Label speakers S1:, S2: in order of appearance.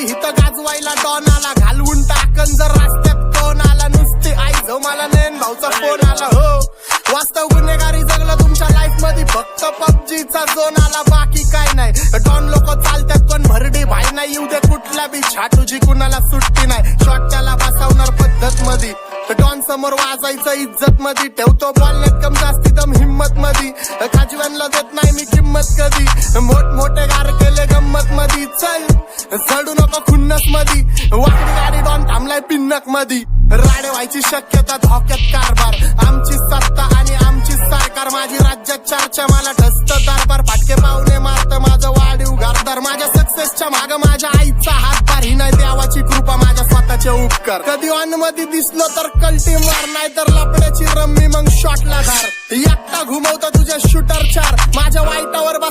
S1: मध्ये हिथं गाजवायला डॉन आला, घालवून टाकन जर रस्त्यात कोण आला, नुसती आई जो मला नेन भाऊचा फोन आला. हो वास्तव गुन्हेगारी जगलं तुमच्या लाईफ मध्ये, फक्त पबजीचा झोन आला, बाकी काय नाही. डॉन लोक चालतात पण भरडी भाई नाही, येऊ दे कुठला बी छाटूजी कुणाला सुट्टी नाही. शॉट त्याला बसवणार पद्धत मध्ये, डॉन समोर वाजायचं इज्जत मध्ये, ठेवतो बोलण्यात कम जास्ती दम हिम्मत मध्ये. खाजव्यांना देत नाही मी किंमत कधी, मोठे गार केले गंमत मध्ये. चल चढू नको खुन्नस मध्ये, वाकडी गाडी डॉन थांबलाय पिन्नक मध्ये. राडे व्हायची शक्यता धोक्यात कारभार, आमची सत्ता आणि आमची सरकार, माझी राज्यात चर्चा मला ठसत दरबार. फाटके पाहुणे मारत माझं वाढीव घरदार, माझ्या सक्सेसच्या माग माझ्या आईचा हातभार, ही नाही देवाची कृपा माझ्या स्वतःचे उपकार. कधी ऑन मध्ये दिसलो तर कल्टी मार, नाही तर लपड्याची रम्मी मग शॉटला धार. एकटा घुमवतो तुझे शूटर चार, माझ्या वाईटावर बस